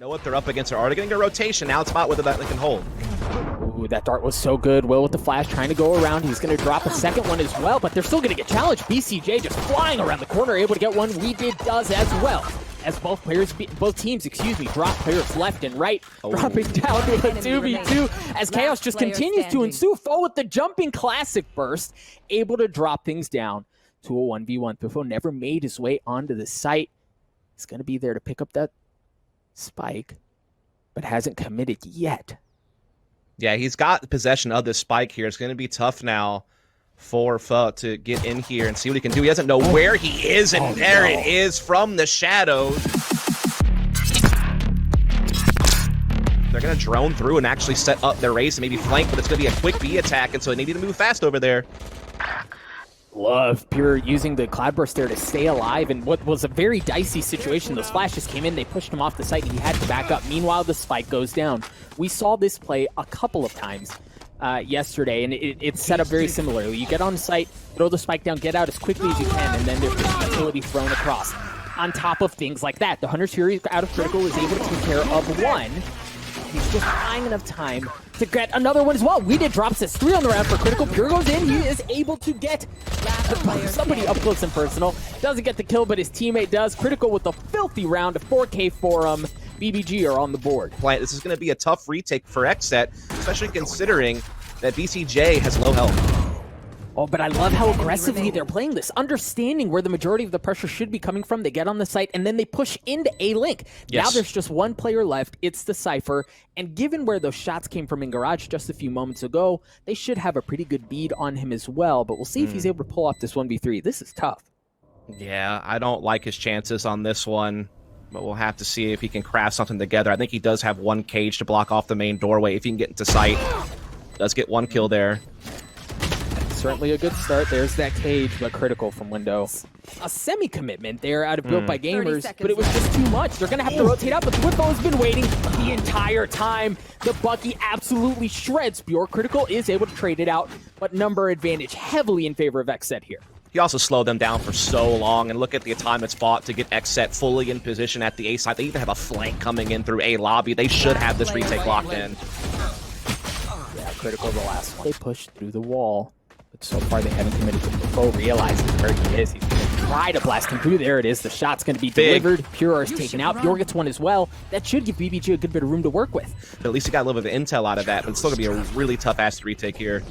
Know what they're up against. They're already getting a rotation. Now it's about whether that they can hold. Ooh, that dart was so good. Will with the flash trying to go around. He's going to drop a second one as well, but they're still going to get challenged. BCJ just flying around the corner, able to get one. Wedid does as well. As both teams, drop players left and right, dropping down to a 2v2 as chaos just continues to ensue. Foe with the jumping classic burst, able to drop things down to a 1v1. thwifo never made his way onto the site. He's going to be there to pick up that spike, but hasn't committed yet. Yeah, he's got possession of this spike here. It's going to be tough now for Pho to get in here and see what he can do. He doesn't know where he is, and there it is from the shadows. They're going to drone through and actually set up their race and maybe flank, but it's going to be a quick B attack, and so they need to move fast over there. Love Bjor using the cloudburst there to stay alive in what was a very dicey situation. Those flashes came in, they pushed him off the site, and he had to back up. Meanwhile, the spike goes down. We saw this play a couple of times yesterday, and it's set up very similarly. You get on site, throw the spike down, get out as quickly as you can, and then there's utility thrown across. On top of things like that, the Hunter's Fury out of critical is able to take care of one. He's just buying enough time to get another one as well. Wedid drops his 3 on the round for critical. Bjor goes in. He is able to get somebody up close and personal. Doesn't get the kill, but his teammate does. Critical with a filthy round of 4K for him. BBG are on the board. This is going to be a tough retake for XSET, especially considering that BCJ has low health. Oh, but I love how aggressively they're playing this, understanding where the majority of the pressure should be coming from. They get on the site, and then they push into A-Link. Yes. Now there's just one player left. It's the Cypher, and given where those shots came from in Garage just a few moments ago, they should have a pretty good bead on him as well, but we'll see if he's able to pull off this 1v3. This is tough. Yeah, I don't like his chances on this one, but we'll have to see if he can craft something together. I think he does have one cage to block off the main doorway if he can get into sight. Does get one kill there. Certainly a good start. There's that cage, but critical from window. A semi-commitment there out of Built by Gamers, but it was just too much. They're going to have to rotate out, but thwifo has been waiting the entire time. The Bucky absolutely shreds Bjor. Critical is able to trade it out, but number advantage heavily in favor of XSET here. He also slowed them down for so long, and look at the time it's fought to get XSET fully in position at the A side. They even have a flank coming in through A lobby. They should have this retake locked in. Yeah, critical the last one. They pushed through the wall. But so far, they haven't committed to thwifo. Realizes where he is. He's going to try to blast him through. There it is. The shot's going to be delivered. Bjor is taken out. Bjor gets one as well. That should give BBG a good bit of room to work with. But at least he got a little bit of intel out of that, but it's still going to be a really tough-ass retake here.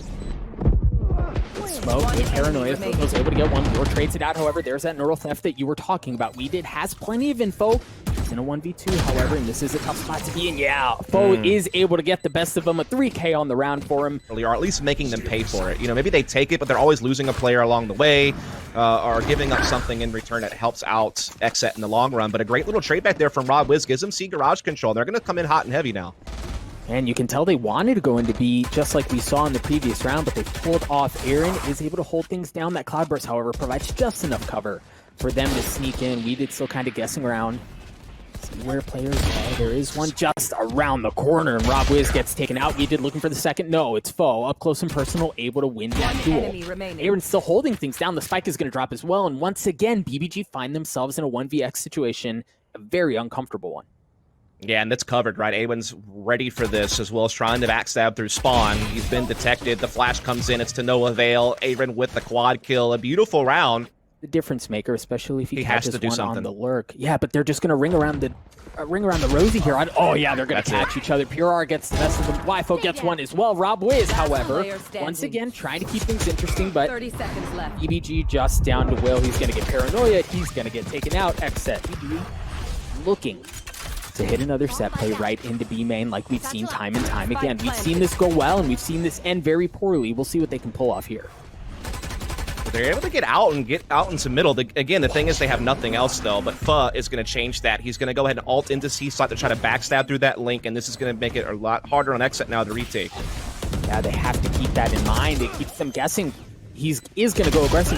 Smoke with Paranoia. thwifo able to get one. Bjor trades it out, however. There's that neural theft that you were talking about. Wedid has plenty of info. He's in a 1v2, however, and this is a tough spot to be in. Yeah, Pho is able to get the best of them. A 3K on the round for him. Or at least making them pay for it. You know, maybe they take it, but they're always losing a player along the way, or giving up something in return that helps out XSET in the long run. But a great little trade back there from rob-wiz gives them C garage control. They're going to come in hot and heavy now. And you can tell they wanted to go into B, just like we saw in the previous round, but they pulled off. AYRIN is able to hold things down. That cloudburst, however, provides just enough cover for them to sneak in. Wedid still kind of guessing around. See where players are. There is one just around the corner, and rob-wiz gets taken out. Wedid looking for the second. No, it's Pho, up close and personal, able to win that duel. AYRIN still holding things down. The spike is going to drop as well, and once again, BBG find themselves in a 1vx situation, a very uncomfortable one. Yeah, and that's covered, right? AYRIN's ready for this, as well as trying to backstab through spawn. He's been detected. The flash comes in. It's to no avail. AYRIN with the quad kill. A beautiful round. The difference maker, especially if he has catches to do one something on the lurk. Yeah, but they're just going to ring around the Rosie here. Oh, yeah, they're going to catch each other. Bjor gets the best of them. thwifo gets one as well. rob-wiz, however, once again, trying to keep things interesting, but 30 seconds left. BBG just down to Will. He's going to get paranoia. He's going to get taken out. XSET looking to hit another set play right into B main like we've seen time and time again. We've seen this go well, and we've seen this end very poorly. We'll see what they can pull off here. They're able to get out into middle. Again, the thing is they have nothing else, though, but Pho is going to change that. He's going to go ahead and ult into C slot to try to backstab through that link, and this is going to make it a lot harder on XSET now to retake. Yeah, they have to keep that in mind. It keeps them guessing. He is going to go aggressive,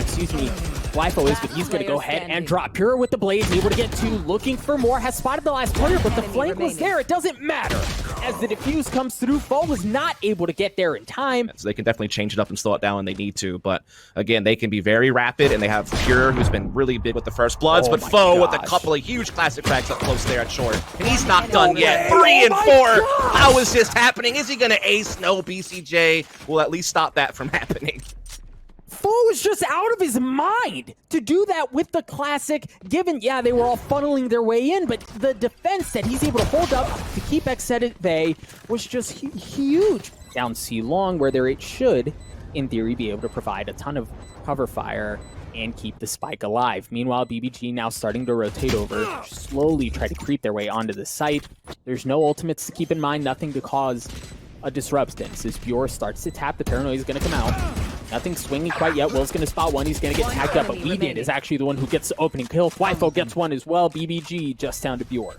thwifo is, but he's going to go ahead and drop. Pure with the blades, able to get 2, looking for more, has spotted the last player, but the flank was there. It doesn't matter. As the defuse comes through, Foe was not able to get there in time. So they can definitely change it up and slow it down when they need to. But again, they can be very rapid, and they have Pure, who's been really big with the first bloods, but Foe with a couple of huge classic frags up close there at short. And he's not done yet. 3 and 4. How is this happening? Is he going to ace? No, BCJ will at least stop that from happening. Foe is just out of his mind to do that with the classic, given, yeah, they were all funneling their way in, but the defense that he's able to hold up to keep XSET at bay was just huge. Down C long, where their 8 should, in theory, be able to provide a ton of cover fire and keep the spike alive. Meanwhile, BBG now starting to rotate over, slowly try to creep their way onto the site. There's no ultimates to keep in mind, nothing to cause a disruptance. As Bjor starts to tap, the paranoia is going to come out. Nothing swinging quite yet. Will's going to spot one. He's going to get tagged up, but Wedid is actually the one who gets the opening kill. thwifo gets one as well. BBG just down to Bjor.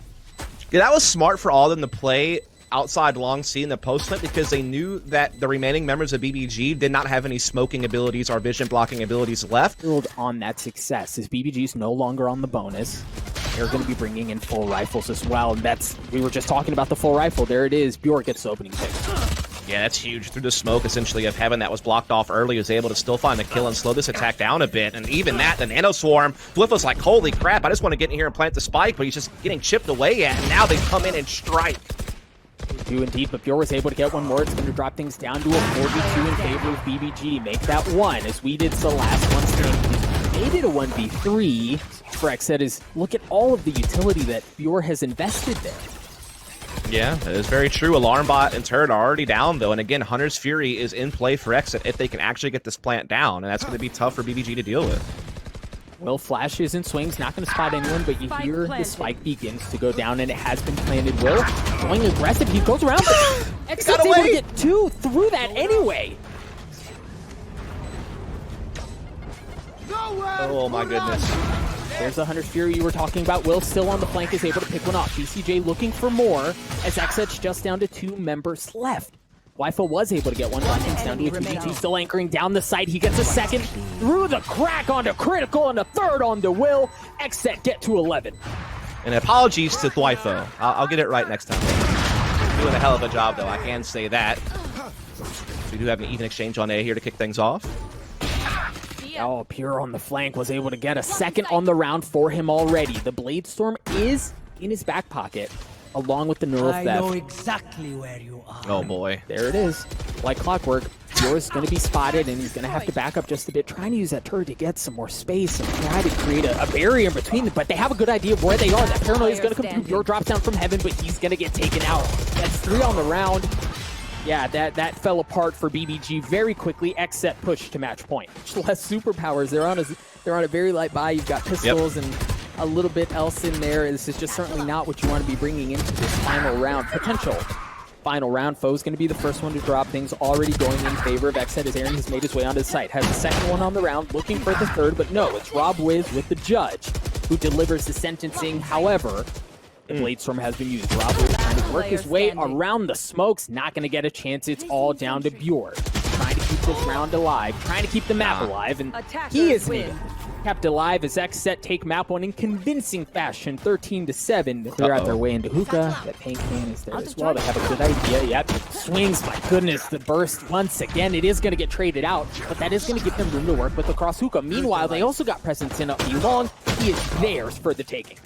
Yeah, that was smart for all of them to play outside long C in the post plant because they knew that the remaining members of BBG did not have any smoking abilities or vision blocking abilities left. Build on that success as BBG's no longer on the bonus. They're going to be bringing in full rifles as well, and that's, we were just talking about the full rifle. There it is. Bjor gets the opening pick. Yeah, that's huge. Through the smoke, essentially, of Heaven that was blocked off early, was able to still find the kill and slow this attack down a bit. And even that, the Nano Swarm, thwifo's like, holy crap, I just want to get in here and plant the spike, but he's just getting chipped away at, and now they come in and strike. They do indeed, but Bjor was able to get one more. It's going to drop things down to a 42 in favor of BBG. Make that 1, as Wedid's the last one standing. Made it a 1v3 for XSET. Is look at all of the utility that Bjor has invested there. Yeah, that is very true. Alarm bot and turret are already down, though. And again, Hunter's Fury is in play for XSET if they can actually get this plant down. And that's going to be tough for BBG to deal with. Will flashes and swings, not going to spot anyone, but you hear the spike begins to go down, and it has been planted. Will going aggressive. He goes around, but XSET's able to get 2 through that anyway. Oh my goodness. There's the Hunter's Fury you were talking about. Will still on the flank, is able to pick one off. BCJ looking for more, as XSET's just down to 2 members left. thwifo was able to get one, things down to a 2v2, still anchoring down the site. He gets a second through the crack onto Critical, and a third onto Will. XSET get to 11. And apologies to thwifo. I'll get it right next time. Doing a hell of a job, though. I can say that. So we do have an even exchange on A here to kick things off. Oh, Pure on the flank was able to get a second on the round for him already. The Blade Storm is in his back pocket, along with the Neural Theft. I know exactly where you are. Oh boy. There it is. Like clockwork, Bjor's going to be spotted, and he's going to have to back up just a bit, trying to use that turret to get some more space and try to create a barrier in between them. But they have a good idea of where they are. That paranoia is going to come through. Bjor drops down from Heaven, but he's going to get taken out. That's 3 on the round. Yeah, that fell apart for BBG very quickly. XSET push to match point. Less superpowers. They're on a very light buy. You've got pistols and a little bit else in there. This is just certainly not what you want to be bringing into this final round. Potential final round. Foe's going to be the first one to drop things. Already going in favor of XSET as AYRIN has made his way onto the site. Has the second one on the round, looking for the third, but no, it's rob-wiz with the judge, who delivers the sentencing. However, the Blade Storm has been used. Rob-wiz trying to work his way around the smokes. Not going to get a chance. It's all down to Bjor. Trying to keep this round alive. Trying to keep the map alive. And he is kept alive as XSET take map 1 in convincing fashion. 13-7. Clear out their way into hookah. That paint can is there as well. They have a good idea. Yep. Swings. My goodness. The burst once again. It is going to get traded out. But that is going to give them room to work with across hookah. Meanwhile, they also got presence in up B long. He is theirs for the taking.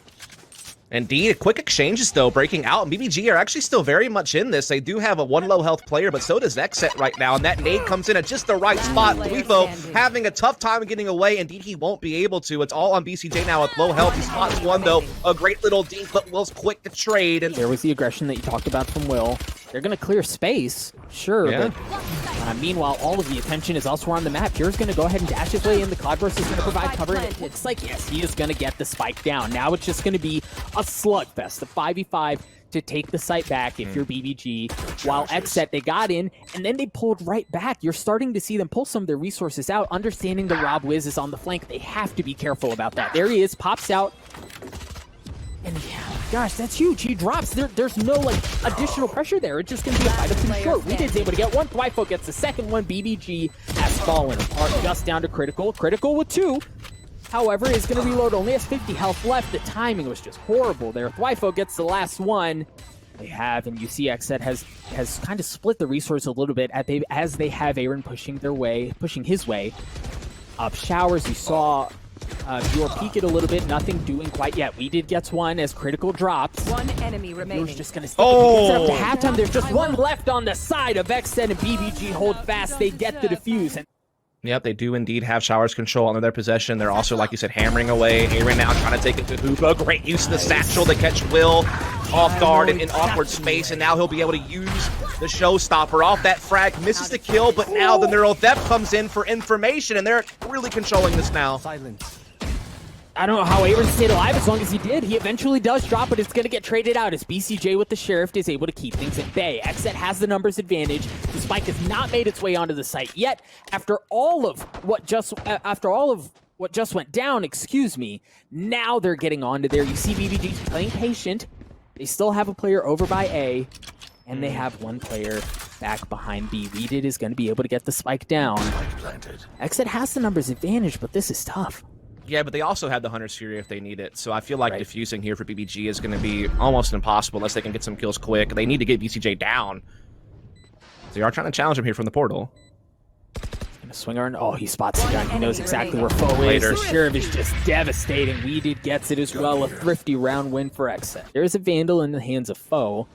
Indeed, quick exchanges, though, breaking out. And BBG are actually still very much in this. They do have a 1 low health player, but so does XSET right now. And that nade comes in at just the right spot. thwifo having a tough time getting away. Indeed, he won't be able to. It's all on BCJ now with low health. He spots one, though. A great little deke, but Will's quick to trade. And there was the aggression that you talked about from Will. They're going to clear space, sure, but meanwhile, all of the attention is elsewhere on the map. Pure's going to go ahead and dash his way in. The Cloudburst is going to provide cover, and it looks like, yes, he is going to get the spike down. Now it's just going to be a slugfest, a 5v5 to take the site back if you're BBG. While XSET, they got in, and then they pulled right back. You're starting to see them pull some of their resources out, understanding the rob-wiz is on the flank. They have to be careful about that. There he is, pops out. And yeah, gosh, that's huge. He drops. There's no like additional pressure there. It's just going to be a fight up to the short. Wedid's able to get one. thwifo gets the second one. BBG has fallen apart just down to Critical. Critical with 2. however, is going to reload, only has 50 health left. The timing was just horrible there. thwifo gets the last one. They have, and you see XSET has kind of split the resource a little bit as they have AYRIN pushing his way up showers. You saw Bjor peek it a little bit, nothing doing quite yet. Wedid gets one as critical drops. One enemy remaining. Bjor's just gonna stick it up to halftime. There's just one left on the side of XSET, and BBG hold fast. They get the defuse. And Yep, they do indeed have showers control under their possession. They're also, like you said, hammering away. AYRIN now trying to take it to thwifo. Great use of the satchel to catch Will off guard in awkward space, and now he'll be able to use the showstopper off that frag. Misses the kill, but now the neural depth comes in for information, and they're really controlling this now. Silence. I don't know how AYRIN stayed alive as long as he did. He eventually does drop, but it's going to get traded out as BCJ with the Sheriff is able to keep things at bay. XSET has the numbers advantage. The spike has not made its way onto the site yet. After all of what just went down, excuse me, now they're getting onto there. You see BBG playing patient. They still have a player over by A, and they have one player back behind B. Wedid is going to be able to get the spike down. XSET has the numbers advantage, but this is tough. Yeah, but they also have the Hunter's Fury if they need it, so I feel like diffusing here for BBG is going to be almost impossible unless they can get some kills quick. They need to get BCJ down. They are trying to challenge him here from the portal. Gonna swing around. Oh, he spots the gun. He knows exactly where foe is. The Sheriff is just devastating. Wedid gets it as well. A thrifty round win for XSET. There's a Vandal in the hands of foe.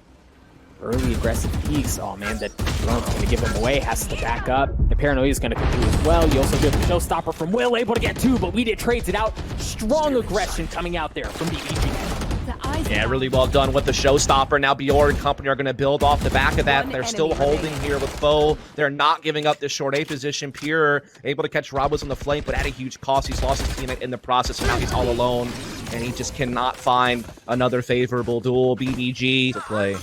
Early aggressive peeks. Oh man, that drone's gonna give him away. Has to back up. The paranoia is gonna come through as well. You also get the showstopper from Will, able to get two, but Wedid trades it out. Strong aggression coming out there from BBG. Yeah, really well done with the showstopper. Now Bjor and company are going to build off the back of that. They're still holding here with foe. They're not giving up this short A position. Pure able to catch rob-wiz on the flank, but at a huge cost. He's lost his teammate in the process, and now he's all alone, and he just cannot find another favorable duel. BBG to play.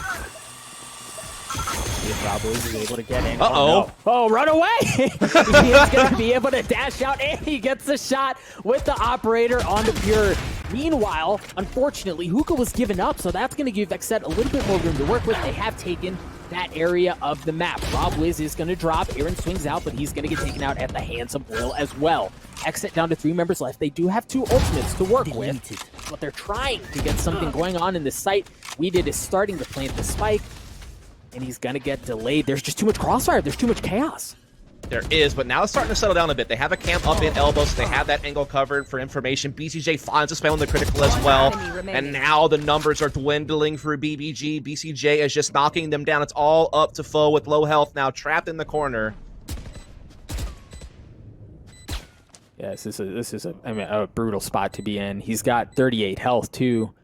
rob-wiz is able to get in. Uh-oh. No. Oh, run away! He's going to be able to dash out, and he gets the shot with the operator on the Pure. Meanwhile, unfortunately, Hookah was given up, so that's going to give XSET a little bit more room to work with. They have taken that area of the map. rob-wiz is going to drop. AYRIN swings out, but he's going to get taken out at the hands of Will as well. XSET down to 3 members left. They do have 2 ultimates to work with, but they're trying to get something going on in this site. Wedid is starting to plant the spike, and he's going to get delayed. There's just too much crossfire. There's too much chaos. There is, but now it's starting to settle down a bit. They have a camp up in elbow, so they have that angle covered for information. BCJ finds a spell in the critical as well, and now the numbers are dwindling for BBG. BCJ is just knocking them down. It's all up to foe with low health now, trapped in the corner. Yeah, this is a brutal spot to be in. He's got 38 health too,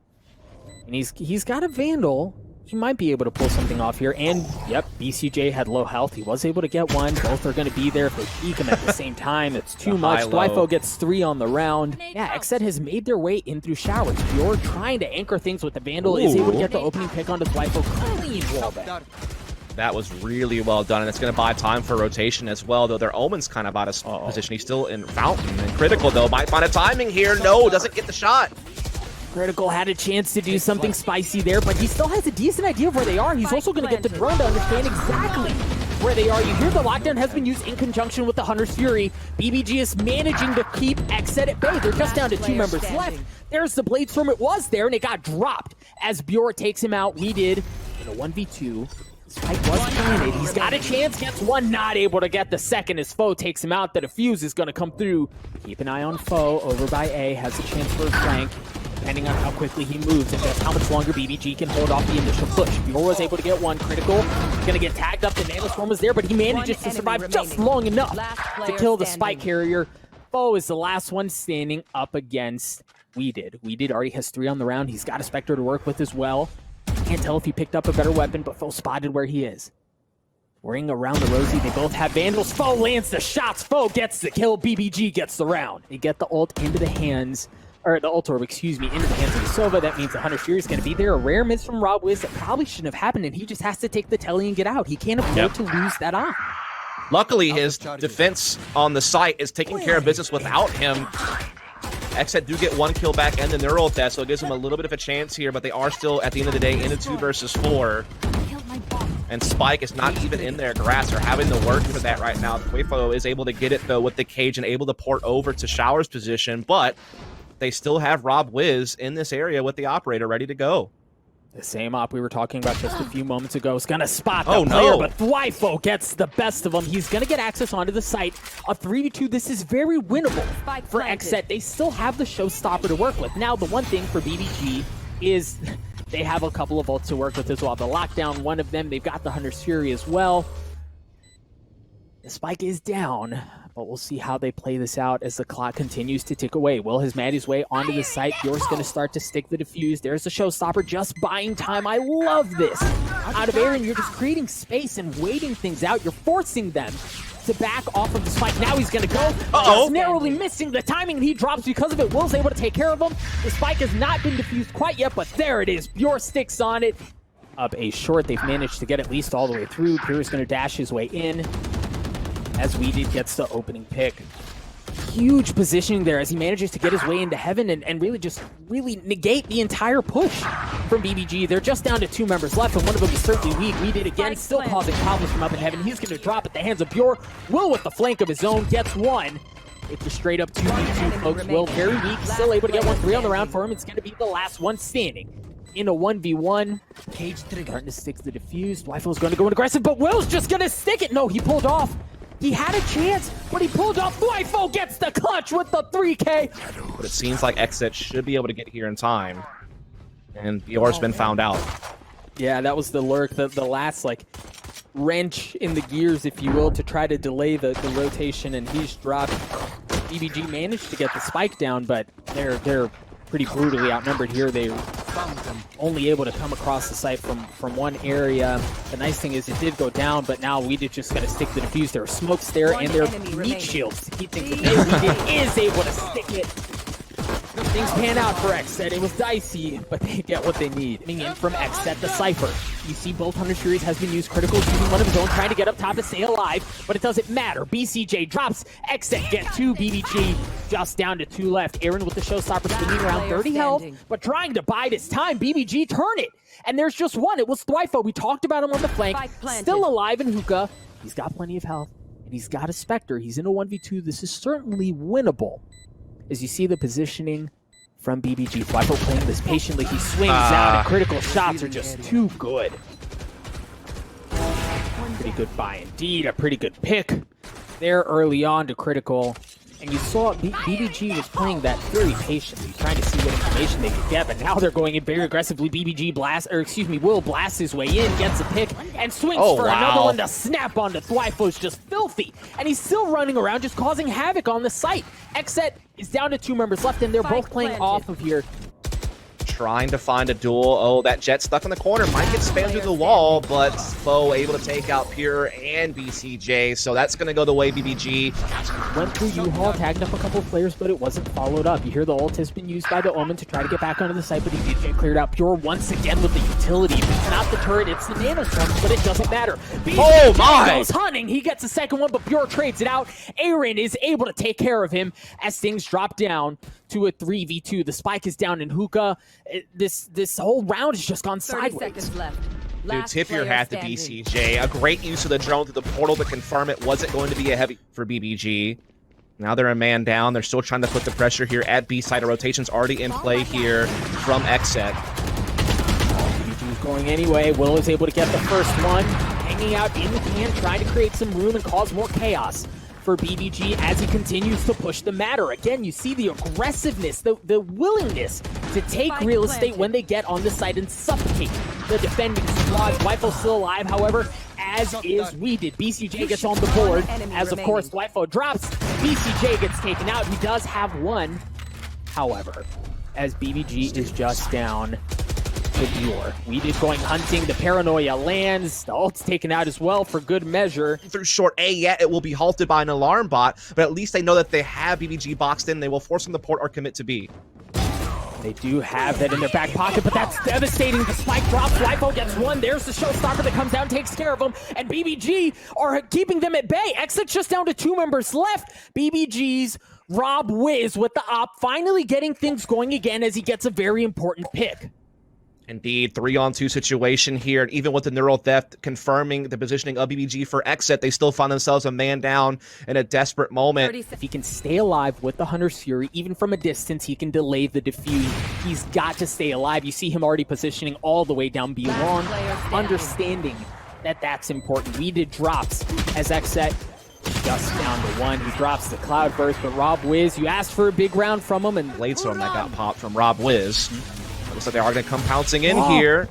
and he's got a Vandal. He might be able to pull something off here. And, yep, BCJ had low health. He was able to get one. Both are going to be there if they peek him at the same time. It's too much. thwifo gets 3 on the round. Yeah, XSET has made their way in through showers. Bjor trying to anchor things with the Vandal. Is able to get the opening pick onto thwifo. Clean wallbang. That was really well done, and it's going to buy time for rotation as well, though their Omen's kind of out of position. He's still in Fountain. And Critical, though, might find a timing here. No, doesn't get the shot. Critical had a chance to do something spicy there, but he still has a decent idea of where they are. He's also going to get the drone to understand exactly where they are. You hear the lockdown has been used in conjunction with the Hunter's Fury. BBG is managing to keep XSET at bay. They're just down to 2 members left. There's the Blade Storm. It was there, and it got dropped as Bjor takes him out. Wedid in a 1v2. Spike was planted. He's got a chance, gets one, not able to get the second as foe takes him out. The defuse is going to come through. Keep an eye on foe. Over by A, has a chance for a flank. Depending on how quickly he moves and just how much longer BBG can hold off the initial push. Bjor was able to get one critical. He's going to get tagged up. The Nanostorm was there, but he manages to survive just long enough to kill the spike carrier. Foe is the last one standing up against Wedid. Wedid already has 3 on the round. He's got a Spectre to work with as well. Can't tell if he picked up a better weapon, but foe spotted where he is. Ring around the Rosie. They both have Vandals. Foe lands the shots. Foe gets the kill. BBG gets the round. They get the ult into the hands, or the ult orb, excuse me, into the hands of the Sova. That means the Hunter's Fury is going to be there. A rare miss from rob-wiz that probably shouldn't have happened, and he just has to take the telly and get out. He can't afford to lose that eye. Luckily, his defense on the site is taking care of business without him. XSET do get 1 kill back and the neural death, so it gives them a little bit of a chance here, but they are still, at the end of the day, in a 2 versus 4. And Spike is not even in their grass or having to work for that right now. thwifo is able to get it, though, with the cage and able to port over to Shower's position, but they still have rob-wiz in this area with the operator ready to go. The same op we were talking about just a few moments ago is going to spot the Oh, player, no. but thwifo gets the best of him. He's going to get access onto the site. A 3v2, this is very winnable for XSET. They still have the showstopper to work with. Now, the one thing for BBG is they have a couple of ults to work with as well. The lockdown, one of them. They've got the Hunter's Fury as well. The spike is down, but we'll see how they play this out as the clock continues to tick away. Will has made his way onto the site. Bjor's going to start to stick the defuse. There's the showstopper, just buying time. I love this. Out of AYRIN, you're just creating space and waiting things out. You're forcing them to back off of the spike. Now he's going to go. Just narrowly missing the timing, and he drops because of it. Will's able to take care of him. The spike has not been defused quite yet, but there it is. Bjor sticks on it. Up a short. They've managed to get at least all the way through. Bjor's going to dash his way in as Wedid gets the opening pick. Huge positioning there as he manages to get his way into heaven and really negate the entire push from BBG. They're just down to 2 members left, and one of them is certainly weak. Wedid again still causing problems from up in heaven. He's going to drop at the hands of Bjor. Will with the flank of his own gets one. It's a straight up 2v2, folks. Will very weak, still able to get 1-3 on the round for him. It's going to be the last one standing in a 1v1. Cage trigger. Starting to stick the defuse. thwifo's going to go in aggressive, but Will's just going to stick it. No, he pulled off. He had a chance, but he pulled off. thwifo gets the clutch with the 3K. But it seems like XSET should be able to get here in time. And Bjor's been found out. Yeah, that was the lurk, the last, like, wrench in the gears, if you will, to try to delay the rotation, and he's dropped. BBG managed to get the spike down, but they're pretty brutally outnumbered here. They only able to come across the site from one area. The nice thing is it did go down, but now Wedid just going to stick the defuse. There are smokes there, and there are meat shields. He thinks Wedid is able to stick it. Things pan out for XSET. It was dicey, but they get what they need. Coming in from XSET, the Cypher. You see both Hunter's Furies has been used. Critical using one of his own, trying to get up top to stay alive, but it doesn't matter. BCJ drops. XSET get 2. BBG just down to 2 left. AYRIN with the showstopper spinning around 30 health, but trying to bide his time. BBG turn it, and there's just one. It was thwifo. We talked about him on the flank. Still alive in hookah. He's got plenty of health, and he's got a Spectre. He's in a 1v2. This is certainly winnable. As you see the positioning from BBG. thwifo playing this patiently. He swings out, and critical shots are just too good. Pretty good buy indeed. A pretty good pick there early on to critical. And you saw BBG was playing that very patiently, trying to see what information they could get, but now they're going in very aggressively. Will blasts his way in, gets a pick, and swings for another one to snap onto thwifo's just filthy. And he's still running around, just causing havoc on the site. XSET is down to 2 members left, and they're both playing off of here. Trying to find a duel. Oh, that jet stuck in the corner. Might get spammed through the wall, but Foe able to take out Pure and BCJ. So that's going to go the way BBG. Went through U-Haul, tagged up a couple of players, but it wasn't followed up. You hear the ult has been used by the Omen to try to get back onto the site, but he did get cleared out. Pure once again with the utility. It's not the turret, it's the nanotrons, but it doesn't matter. BCJ goes hunting. He gets the second one, but Pure trades it out. AYRIN is able to take care of him as things drop down to a 3v2. The spike is down in hookah. This whole round has just gone sideways. 30 seconds left. Dude, tip your hat to BCJ. A great use of the drone through the portal to confirm it wasn't going to be a heavy for BBG. Now they're a man down. They're still trying to put the pressure here at B side. A rotation's already in play here from XSET. BBG's going anyway. Will is able to get the first one. Hanging out in the can, trying to create some room and cause more chaos for BBG as he continues to push the matter. Again, you see the aggressiveness, the willingness to take real estate when they get on the site and suffocate the defending squad. thwifo's still alive, however, as is Wedid. BCJ gets on the board, as of course thwifo drops. BCJ gets taken out. He does have one, however, as BBG is just down to Bjor. Wedid going hunting. The paranoia lands. The ult's taken out as well for good measure. Through short A, yet it will be halted by an alarm bot, but at least they know that they have BBG boxed in. They will force them to port or commit to B. They do have that in their back pocket, but that's devastating. The spike drops. thwifo gets one. There's the showstopper that comes down, takes care of them, and BBG are keeping them at bay. XSET's just down to 2 members left. BBG's rob-wiz with the op, finally getting things going again as he gets a very important pick. Indeed, 3-on-2 situation here, and even with the neural theft confirming the positioning of BBG for XSET, they still find themselves a man down in a desperate moment. If he can stay alive with the Hunter's Fury, even from a distance, he can delay the defuse. He's got to stay alive. You see him already positioning all the way down beyond, understanding that that's important. Wedid drops as XSET just down to 1. He drops the Cloudburst, but rob-wiz, you asked for a big round from him, and Bladestorm that got popped from rob-wiz. Looks like they are going to come pouncing in here.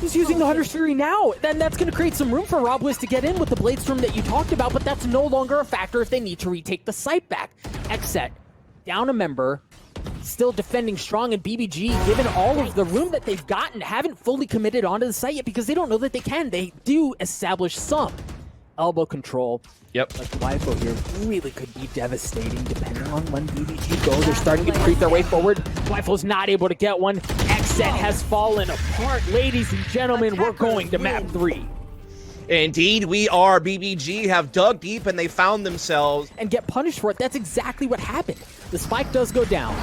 He's using the Hunter's Fury now. Then that's going to create some room for rob-wiz to get in with the Bladestorm that you talked about, but that's no longer a factor if they need to retake the site back. XSET, down a member, still defending strong, and BBG, given all of the room that they've gotten, haven't fully committed onto the site yet because they don't know that they can. They do establish some elbow control. Yep. But thwifo here really could be devastating depending on when BBG go. They're starting to creep their way forward. thwifo's not able to get one. XSET has fallen apart. Ladies and gentlemen, we're going to map 3. Indeed, we are. BBG have dug deep and they found themselves. And get punished for it. That's exactly what happened. The spike does go down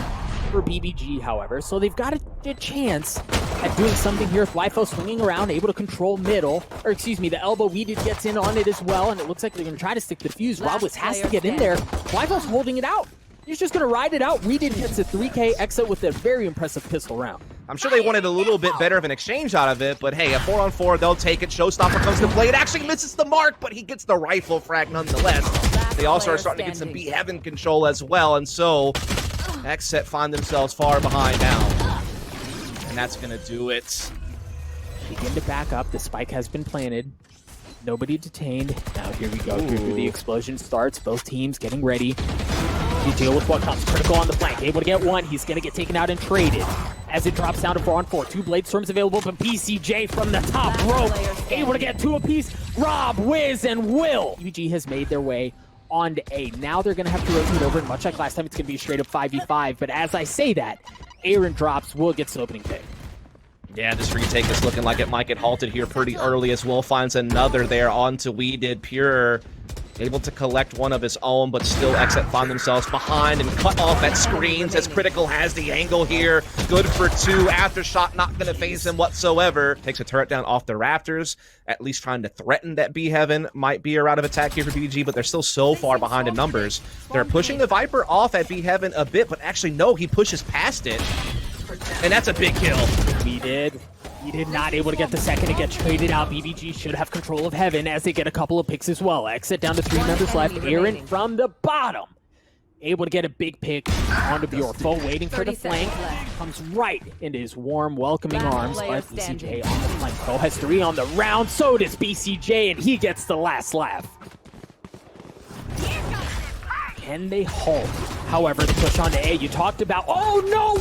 for BBG, however, so they've got a chance at doing something here. thwifo swinging around, able to control middle, or excuse me, the elbow. Wedid gets in on it as well, and it looks like they're going to try to stick the fuse. rob-wiz has to get in there. thwifo's holding it out. He's just going to ride it out. Wedid gets a 3K. XSET with a very impressive pistol round. I'm sure they wanted a little bit better of an exchange out of it, but hey, a 4-on-4, they'll take it. Showstopper comes to play. It actually misses the mark, but he gets the rifle frag nonetheless. They also are starting to get some B-Heaven control as well, and so XSET find themselves far behind now. And that's going to do it. Begin to back up. The spike has been planted. Nobody detained. Now here we go. Here the explosion starts. Both teams getting ready to deal with what comes. Critical on the flank. Able to get one. He's going to get taken out and traded. As it drops down to 4-on-4. 2 Bladestorms available, but BCJ from the top rope. Able to get 2 apiece. rob-wiz and Will. BBG has made their way on to A. Now they're going to have to rotate over, and much like last time, it's going to be a straight-up 5v5. But as I say that, AYRIN drops. Will gets the opening pick. Yeah, this retake is looking like it might get halted here pretty early as Will finds another there onto Wedid. Pure able to collect one of his own, but still XSET find themselves behind and cut off at screens as Critical has the angle here. Good for 2. Aftershock not going to phase him whatsoever. Takes a turret down off the rafters, at least trying to threaten that B-Heaven might be a route of attack here for BBG, but they're still so far behind in numbers. They're pushing the Viper off at B-Heaven a bit, but actually no, he pushes past it, and that's a big kill. Wedid not able to get the second. It gets traded out. BBG should have control of Heaven as they get a couple of picks as well. XSET down to 3 members left. AYRIN from the bottom, able to get a big pick onto Bjor. Foe waiting for the flank. Comes right into his warm, welcoming arms. But BCJ on the flank. Foe has 3 on the round. So does BCJ, and he gets the last laugh. Can they hold? However, the push on to A, you talked about. Oh no,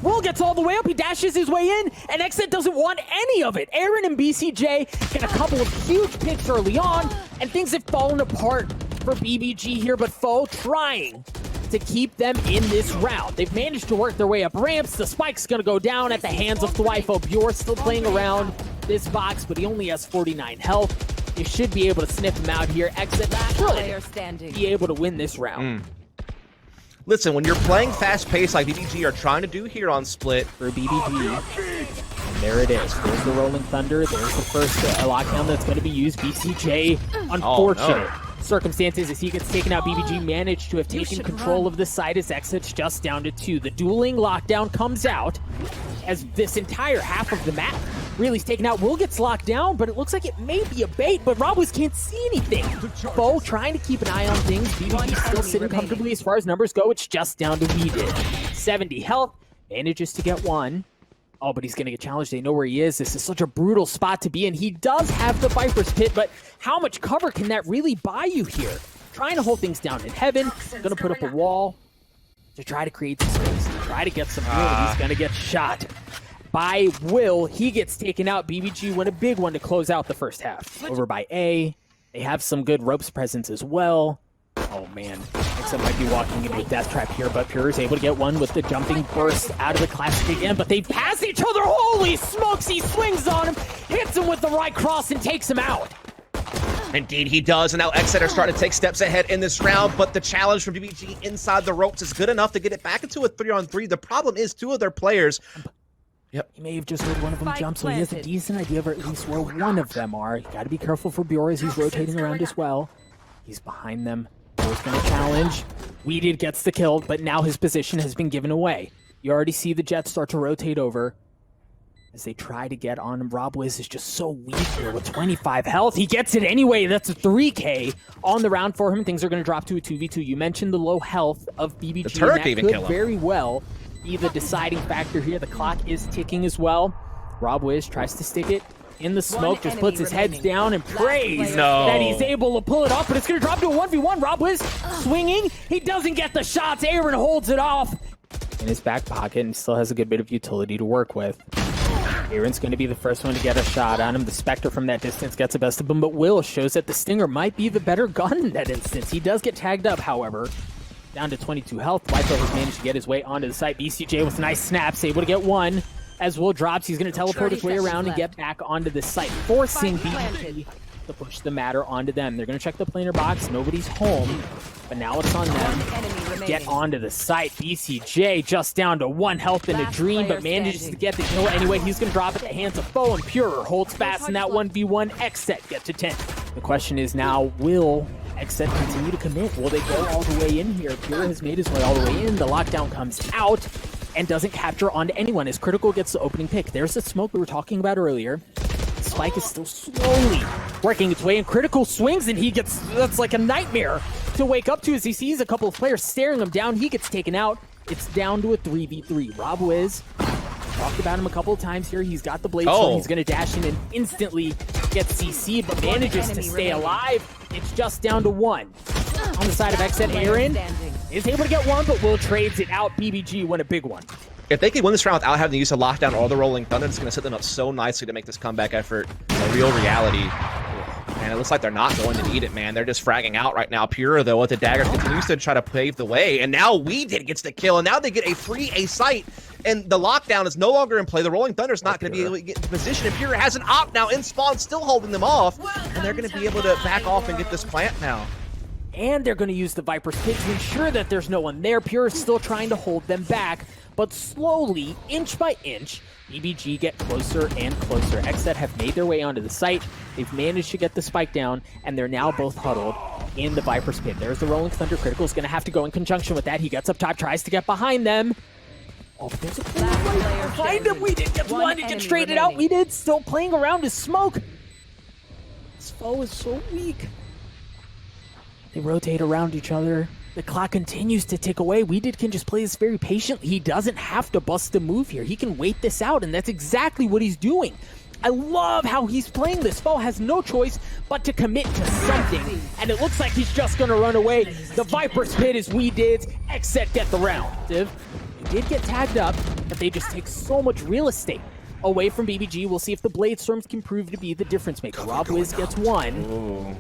Will gets all the way up. He dashes his way in, and XSET doesn't want any of it. AYRIN and BCJ get a couple of huge picks early on, and things have fallen apart for BBG here, but Foe trying to keep them in this round. They've managed to work their way up ramps. The spike's going to go down at the hands of thwifo. Bjor still playing around this box, but he only has 49 health. They should be able to sniff him out here. XSET should be able to win this round. Listen, when you're playing fast-paced like BBG are trying to do here on Split, for BBG, there it is. There's the Rolling Thunder. There's the first lockdown that's going to be used. BCJ, unfortunate circumstances as he gets taken out. BBG managed to have taken control of the site as XSET's just down to 2. The dueling lockdown comes out as this entire half of the map really is taken out. Will gets locked down, but it looks like it may be a bait, but rob-wiz can't see anything. Foe trying to keep an eye on things. BBG still sitting comfortably as far as numbers go. It's just down to Wedid. 70 health, manages to get 1. Oh, but he's going to get challenged. They know where he is. This is such a brutal spot to be in. He does have the Viper's Pit, but how much cover can that really buy you here? Trying to hold things down in Heaven. Going to put up a wall to try to create some space. Try to get some room. He's going to get shot by Will. He gets taken out. BBG win a big one to close out the first half. Over by A. They have some good ropes presence as well. Oh man, XSET might be walking into a death trap here, but Pure is able to get one with the jumping burst out of the classic again, but they pass each other. Holy smokes, he swings on him, hits him with the right cross and takes him out. Indeed he does, and now XSET are starting to take steps ahead in this round, but the challenge from BBG inside the ropes is good enough to get it back into a 3-on-3. The problem is 2 of their players Yep. He may have just heard one of them Spike jump, so he has a planted. decent idea of at least where one of them are. You gotta be careful for Bjor as he's rotating around as well. He's behind them. Bjor's gonna challenge. Wedid gets the kill, but now his position has been given away. You already see the Jets start to rotate over as they try to get on him. Rob-wiz is just so weak here with 25 health. He gets it anyway. That's a 3K on the round for him. Things are going to drop to a 2v2. You mentioned the low health of BBG. The turret that even could kill him. very well be the deciding factor here. The clock is ticking as well. Rob-wiz tries to stick it in the smoke, just puts his heads down and prays that he's able to pull it off, but it's going to drop to a 1v1. Rob-wiz swinging. He doesn't get the shots. AYRIN holds it off in his back pocket and still has a good bit of utility to work with. AYRIN's going to be the first one to get a shot on him. The Spectre from that distance gets the best of him, but Will shows that the Stinger might be the better gun in that instance. He does get tagged up, however. Down to 22 health. thwifo has managed to get his way onto the site. BCJ with nice snaps, able to get one. As Will drops, he's going to teleport his way around and get back onto the site, forcing BBG to push the matter onto them. They're going to check the planer box. Nobody's home, but now it's on them. Get onto the site. BCJ just down to 1 health in a dream, but manages to get the kill anyway. He's going to drop at the hands of foe, and Bjor holds fast in that 1v1. XSET gets to 10. The question is now, will XSET continue to commit? Will they go all the way in here? Bjor has made his way all the way in. The lockdown comes out and doesn't capture onto anyone as Critical gets the opening pick. There's the smoke we were talking about earlier. Spike is still slowly working its way, and Critical swings, and he gets, that's like a nightmare to wake up to as he sees a couple of players staring him down. He gets taken out. It's down to a 3v3. Rob-wiz, talked about him a couple of times here. He's got the blade swing. He's going to dash in and instantly get CC'd, but manages to stay alive. It's just down to 1. On the side of XSET, AYRIN is able to get one, but Will trades it out. BBG won a big one. If they can win this round without having to use a lockdown or the rolling thunder, it's going to set them up so nicely to make this comeback effort a real reality. And it looks like they're not going to need it, man. They're just fragging out right now. Pure, though, with the daggers, continues to try to pave the way. And now Wedid gets the kill, and now they get a free A site. And the lockdown is no longer in play. The rolling thunder is not going to be able to get into position. And Pure has an op now in spawn, still holding them off. And they're going to be able to back off and get this plant now. And they're going to use the Viper's Pit to ensure that there's no one there. Pure is still trying to hold them back, but slowly, inch by inch, BBG get closer and closer. XSET have made their way onto the site. They've managed to get the spike down, and they're now both huddled in the Viper's Pit. There's the Rolling Thunder. Critical is going to have to go in conjunction with that. He gets up top, tries to get behind them. Oh, but there's a player behind him. Wedid gets one. He gets traded out. Wedid still playing around his smoke. This foe is so weak. They rotate around each other. The clock continues to tick away. Wedid can just play this very patiently. He doesn't have to bust a move here. He can wait this out, and that's exactly what he's doing. I love how he's playing this. Foe has no choice but to commit to something, and it looks like he's just going to run away. The Viper's Pit is Wedid's. XSET get the round. They did get tagged up, but they just take so much real estate away from BBG. We'll see if the Blade Storms can prove to be the difference maker. rob-wiz gets one. Ooh.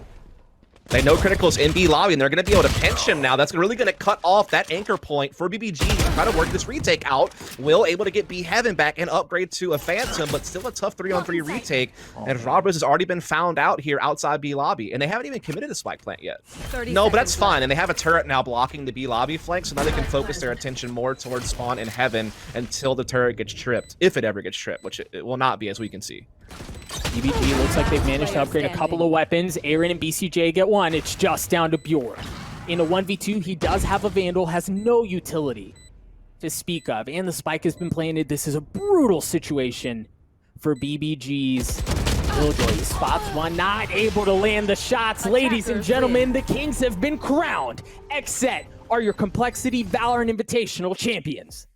They know Critical's in B lobby, and they're going to be able to pinch him now. That's really going to cut off that anchor point for BBG to try to work this retake out. Will able to get B Heaven back and upgrade to a Phantom, but still a tough 3-on-3 retake. And rob-wiz has already been found out here outside B lobby, and they haven't even committed a spike plant yet. No, but that's fine, and they have a turret now blocking the B lobby flank, so now they can focus their attention more towards spawn in Heaven until the turret gets tripped, if it ever gets tripped, which it will not be, as we can see. BBG looks like they've managed to upgrade a couple of weapons. AYRIN and BCJ get one. It's just down to Bjor. In a 1v2, he does have a Vandal, has no utility to speak of. And the spike has been planted. This is a brutal situation for BBG's Killjoy. He spots one, not able to land the shots. Ladies and gentlemen, the Kings have been crowned. XSET are your Complexity Valorant Invitational champions.